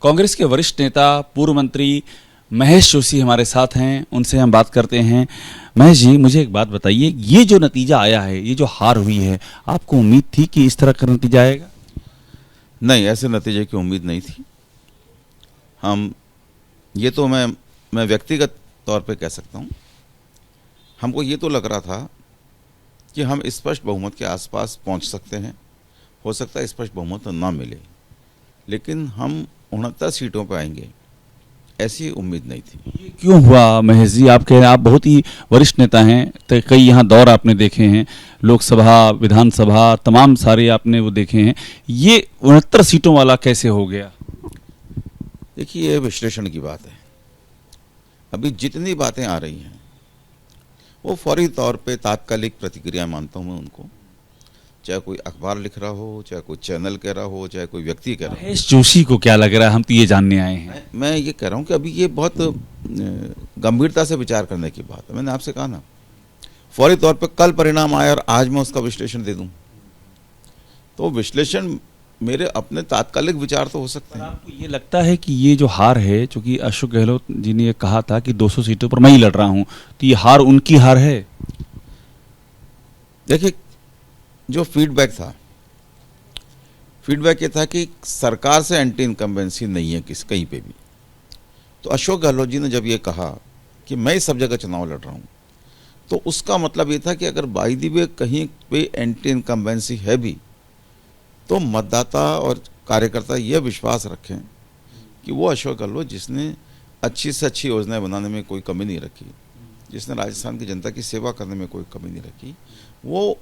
कांग्रेस के वरिष्ठ नेता पूर्व मंत्री महेश जोशी हमारे साथ हैं, उनसे हम बात करते हैं। महेश जी, मुझे एक बात बताइए, ये जो नतीजा आया है, ये जो हार हुई है, आपको उम्मीद थी कि इस तरह का नतीजा आएगा? नहीं, ऐसे नतीजे की उम्मीद नहीं थी। हम ये तो मैं व्यक्तिगत तौर पे कह सकता हूँ, हमको ये तो लग रहा था कि हम स्पष्ट बहुमत के आसपास पहुँच सकते हैं। हो सकता है स्पष्ट बहुमत ना मिले, लेकिन हम 69 सीटों पर आएंगे, ऐसी उम्मीद नहीं थी। ये क्यों हुआ महेश जी? आप कह रहे हैं, आप बहुत ही वरिष्ठ नेता हैं, तो कई यहाँ दौर आपने देखे हैं, लोकसभा, विधानसभा, तमाम सारे आपने वो देखे हैं, ये 69 सीटों वाला कैसे हो गया? देखिए, ये विश्लेषण की बात है। अभी जितनी बातें आ रही हैं वो फौरी तौर पे तात्कालिक प्रतिक्रिया मानता हूँ मैं उनको, चाहे कोई अखबार लिख रहा हो, चाहे कोई चैनल कह रहा हो, चाहे कोई व्यक्ति कह रहा हो। महेश जोशी को क्या लग रहा है? हम तो ये जानने आए हैं। मैं ये कह रहा हूँ कि अभी ये बहुत गंभीरता से विचार करने की बात है। मैंने आपसे कहा ना, फौरी तौर पे कल परिणाम आया और आज मैं उसका विश्लेषण दे दूं, तो विश्लेषण मेरे अपने तात्कालिक विचार तो हो सकते हैं। आपको ये लगता है कि ये जो हार है, चूंकि अशोक गहलोत जी ने ये कहा था कि 200 सीटों पर मैं ही लड़ रहा हूं, तो ये हार उनकी हार है? देखिए, जो फीडबैक था, फीडबैक ये था कि सरकार से एंटी इनकम्बेंसी नहीं है कहीं पे भी। तो अशोक गहलोत जी ने जब ये कहा कि मैं सब जगह चुनाव लड़ रहा हूँ, तो उसका मतलब ये था कि अगर बाई दी वे कहीं पे एंटी इनकम्बेंसी है भी, तो मतदाता और कार्यकर्ता ये विश्वास रखें कि वो अशोक गहलोत जिसने अच्छी से अच्छी योजनाएं बनाने में कोई कमी नहीं रखी, जिसने राजस्थान की जनता की सेवा करने में कोई कमी नहीं रखी, वो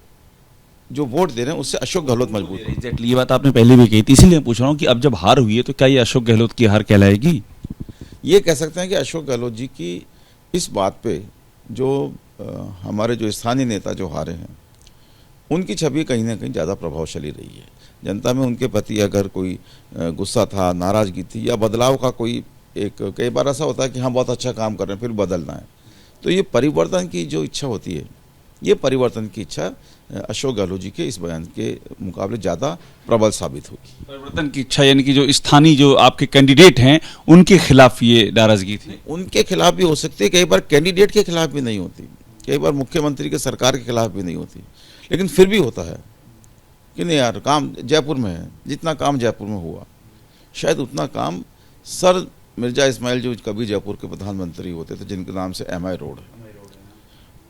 जो वोट दे रहे हैं उससे अशोक गहलोत मजबूत है। एग्जैक्टली, ये बात आपने पहले भी कही थी, इसीलिए मैं पूछ रहा हूँ कि अब जब हार हुई है तो क्या ये अशोक गहलोत की हार कहलाएगी? ये कह सकते हैं कि अशोक गहलोत जी की इस बात पे जो हमारे जो स्थानीय नेता जो हारे हैं, उनकी छवि कहीं ना कहीं ज़्यादा प्रभावशाली रही है। जनता में उनके प्रति अगर कोई गुस्सा था, नाराज़गी थी, या बदलाव का कोई एक, कई बार ऐसा होता है कि हाँ बहुत अच्छा काम कर रहे हैं फिर बदलना है, तो ये परिवर्तन की जो इच्छा होती है, ये परिवर्तन की इच्छा अशोक गहलोत जी के इस बयान के मुकाबले ज़्यादा प्रबल साबित होगी। परिवर्तन की इच्छा यानी कि जो स्थानीय जो आपके कैंडिडेट हैं उनके खिलाफ ये नाराजगी थी? उनके खिलाफ भी हो सकती है, कई बार कैंडिडेट के खिलाफ भी नहीं होती, कई बार मुख्यमंत्री के सरकार के खिलाफ भी नहीं होती, लेकिन फिर भी होता है कि नहीं यार, काम जयपुर में है, जितना काम जयपुर में हुआ शायद उतना काम सर मिर्जा इस्माइल जो कभी जयपुर के प्रधानमंत्री होते थे, जिनके नाम से MI रोड है,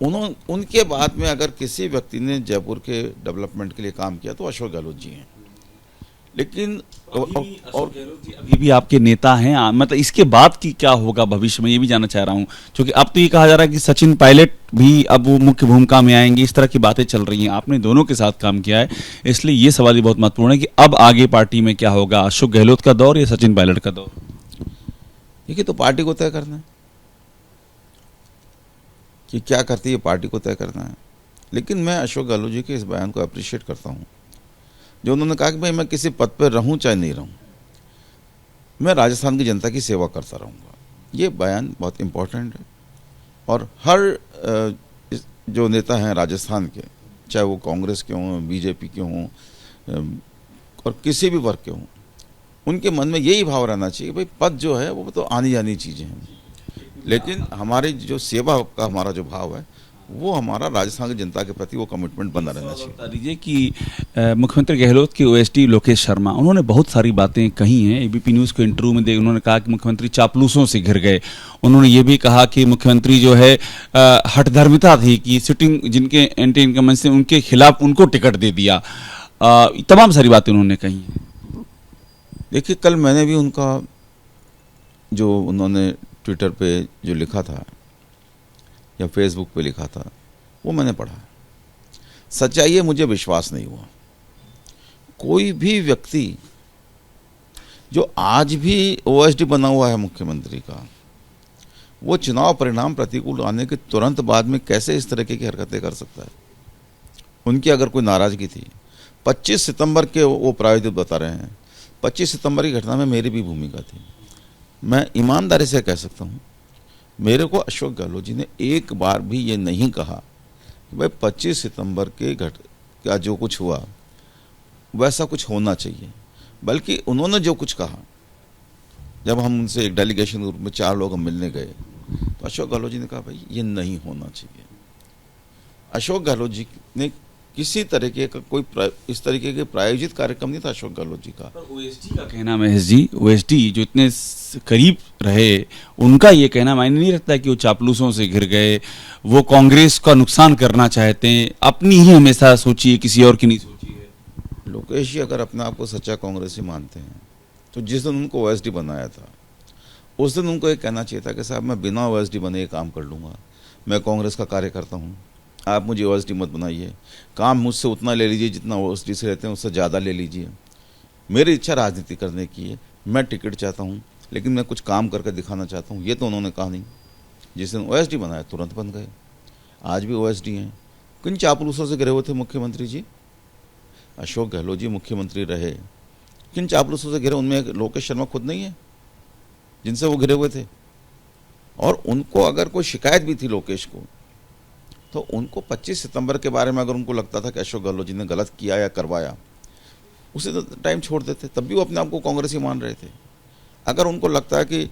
उनके बाद में अगर किसी व्यक्ति ने जयपुर के डेवलपमेंट के लिए काम किया तो अशोक गहलोत जी हैं। लेकिन अभी भी आपके नेता हैं, मतलब इसके बाद की क्या होगा भविष्य में, ये भी जानना चाह रहा हूं, क्योंकि अब तो ये कहा जा रहा है कि सचिन पायलट भी अब वो मुख्य भूमिका में आएंगे, इस तरह की बातें चल रही हैं। आपने दोनों के साथ काम किया है, इसलिए ये सवाल ही बहुत महत्वपूर्ण है कि अब आगे पार्टी में क्या होगा, अशोक गहलोत का दौर या सचिन पायलट का दौर? देखिए, तो पार्टी को तय करना है कि क्या करती है, पार्टी को तय करना है। लेकिन मैं अशोक गहलोत जी के इस बयान को अप्रिशिएट करता हूँ, जो उन्होंने कहा कि भाई मैं किसी पद पर रहूं चाहे नहीं रहूं, मैं राजस्थान की जनता की सेवा करता रहूंगा। ये बयान बहुत इम्पोर्टेंट है और हर जो नेता हैं राजस्थान के, चाहे वो कांग्रेस के हों, बीजेपी के हों और किसी भी वर्ग के हों, उनके मन में यही भाव रहना चाहिए भाई पद जो है वो तो आनी जानी चीज़ें हैं, लेकिन हमारी जो सेवा का हमारा जो भाव है वो हमारा राजस्थान की जनता के प्रति वो कमिटमेंट बना रहना चाहिए। बता दीजिए कि मुख्यमंत्री गहलोत के OSD लोकेश शर्मा, उन्होंने बहुत सारी बातें कही हैं ABP न्यूज़ को इंटरव्यू में उन्होंने कहा कि मुख्यमंत्री चापलूसों से घिर गए। उन्होंने ये भी कहा कि मुख्यमंत्री जो है हठधर्मिता थी कि सिटिंग जिनके एंटी इनकम्बेंसी उनके खिलाफ उनको टिकट दे दिया। तमाम सारी बातें उन्होंने कही हैं। देखिए, कल मैंने भी उनका जो उन्होंने ट्विटर पे जो लिखा था या फेसबुक पे लिखा था वो मैंने पढ़ा। सच्चाई है, मुझे विश्वास नहीं हुआ। कोई भी व्यक्ति जो आज भी OSD बना हुआ है मुख्यमंत्री का, वो चुनाव परिणाम प्रतिकूल आने के तुरंत बाद में कैसे इस तरह की हरकतें कर सकता है? उनकी अगर कोई नाराजगी थी, 25 सितंबर के वो प्रायोजित बता रहे हैं, 25 सितंबर की घटना में मेरी भी भूमिका थी। मैं ईमानदारी से कह सकता हूँ, मेरे को अशोक गहलोत जी ने एक बार भी ये नहीं कहा कि भाई 25 सितंबर के क्या जो कुछ हुआ वैसा कुछ होना चाहिए, बल्कि उन्होंने जो कुछ कहा जब हम उनसे एक डेलीगेशन ग्रुप में 4 लोग हम मिलने गए तो अशोक गहलोत जी ने कहा भाई ये नहीं होना चाहिए। अशोक गहलोत जी ने किसी तरीके का इस तरीके के प्रायोजित कार्यक्रम नहीं था अशोक गहलोत जी का। पर ओएसडी का कहना, महेश जी, ओएसडी जो इतने करीब रहे, उनका ये कहना मायने नहीं रखता कि वो चापलूसों से घिर गए, वो कांग्रेस का नुकसान करना चाहते हैं, अपनी ही हमेशा सोचिए, किसी और की नहीं सोची है। लोकेश जी अगर अपने आप को सच्चा कांग्रेसी मानते हैं तो जिस दिन उनको ओएसडी बनाया था उस दिन उनको ये कहना चाहिए था कि साहब मैं बिना ओएसडी बने ये काम कर लूँगा, मैं कांग्रेस का कार्यकर्ता हूँ, आप मुझे ओएसडी मत बनाइए, काम मुझसे उतना ले लीजिए जितना ओएसडी से रहते हैं उससे ज़्यादा ले लीजिए, मेरी इच्छा राजनीति करने की है, मैं टिकट चाहता हूँ लेकिन मैं कुछ काम करके दिखाना चाहता हूँ। ये तो उन्होंने कहा नहीं। जिस दिन ओएसडी बनाया तुरंत बन गए। आज भी ओएसडी हैं। किन चापलूसों से घिरे हुए थे मुख्यमंत्री जी? अशोक गहलोत जी मुख्यमंत्री रहे, किन चापलूसों से घिरे? उनमें लोकेश शर्मा खुद नहीं है जिनसे वो घिरे हुए थे। और उनको अगर कोई शिकायत भी थी लोकेश को तो उनको 25 सितंबर के बारे में अगर उनको लगता था कि अशोक गहलोत जी ने गलत किया या करवाया, उसे तो टाइम छोड़ देते, तब भी वो अपने आप को कांग्रेसी मान रहे थे। अगर उनको लगता है कि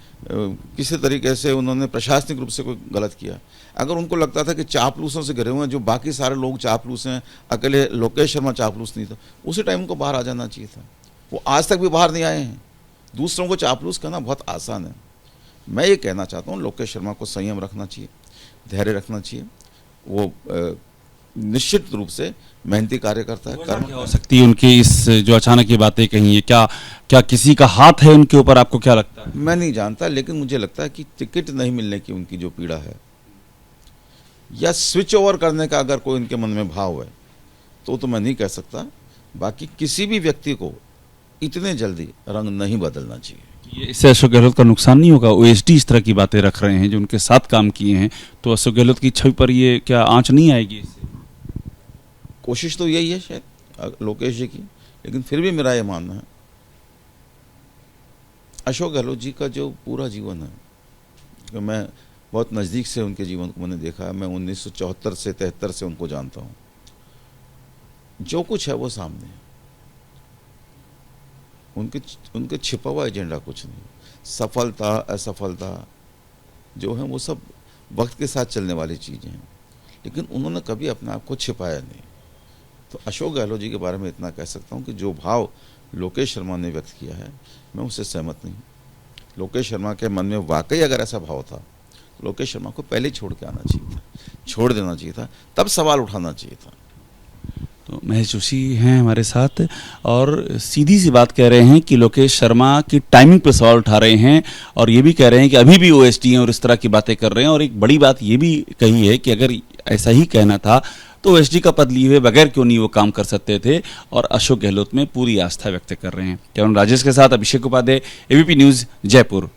किसी तरीके से उन्होंने प्रशासनिक रूप से कोई गलत किया, अगर उनको लगता था कि चापलूसों से घिरे हुए हैं, जो बाकी सारे लोग चापलूस हैं, अकेले लोकेश शर्मा चापलूस नहीं था, उसी टाइम उनको बाहर आ जाना चाहिए था। वो आज तक भी बाहर नहीं आए हैं। दूसरों को चापलूस करना बहुत आसान है। मैं ये कहना चाहता हूँ लोकेश शर्मा को संयम रखना चाहिए, धैर्य रखना चाहिए। वो निश्चित रूप से मेहनती कार्यकर्ता है। कर्म क्या हो सकती है उनकी इस जो अचानक ये बातें कही है, क्या किसी का हाथ है उनके ऊपर? आपको क्या लगता है? मैं नहीं जानता, लेकिन मुझे लगता है कि टिकट नहीं मिलने की उनकी जो पीड़ा है या स्विच ओवर करने का अगर कोई उनके मन में भाव है तो मैं नहीं कह सकता। बाकी किसी भी व्यक्ति को इतने जल्दी रंग नहीं बदलना चाहिए। इससे अशोक गहलोत का नुकसान नहीं होगा? ओएसडी इस तरह की बातें रख रहे हैं जो उनके साथ काम किए हैं, तो अशोक गहलोत की छवि पर ये क्या आंच नहीं आएगी इससे? कोशिश तो यही है शायद लोकेश जी की, लेकिन फिर भी मेरा ये मानना है अशोक गहलोत जी का जो पूरा जीवन है, कि मैं बहुत नज़दीक से उनके जीवन को मैंने देखा है। मैं 1974 से 73 से उनको जानता हूँ। जो कुछ है वो सामने है। उनके छिपा हुआ एजेंडा कुछ नहीं। सफलता असफलता जो है वो सब वक्त के साथ चलने वाली चीज़ें हैं, लेकिन उन्होंने कभी अपने आप को छिपाया नहीं। तो अशोक गहलोत जी के बारे में इतना कह सकता हूँ कि जो भाव लोकेश शर्मा ने व्यक्त किया है, मैं उससे सहमत नहीं। लोकेश शर्मा के मन में वाकई अगर ऐसा भाव था तो लोकेश शर्मा को पहले छोड़ के आना चाहिए था, छोड़ देना चाहिए था, तब सवाल उठाना चाहिए था। तो महेश जोशी हैं हमारे साथ और सीधी सी बात कह रहे हैं कि लोकेश शर्मा की टाइमिंग पर सवाल उठा रहे हैं और ये भी कह रहे हैं कि अभी भी ओएसडी हैं और इस तरह की बातें कर रहे हैं। और एक बड़ी बात ये भी कही है कि अगर ऐसा ही कहना था तो ओएसडी का पद लिए हुए बगैर क्यों नहीं वो काम कर सकते थे, और अशोक गहलोत में पूरी आस्था व्यक्त कर रहे हैं। कैमरा राजेश के साथ अभिषेक उपाध्याय, एबीपी न्यूज़, जयपुर।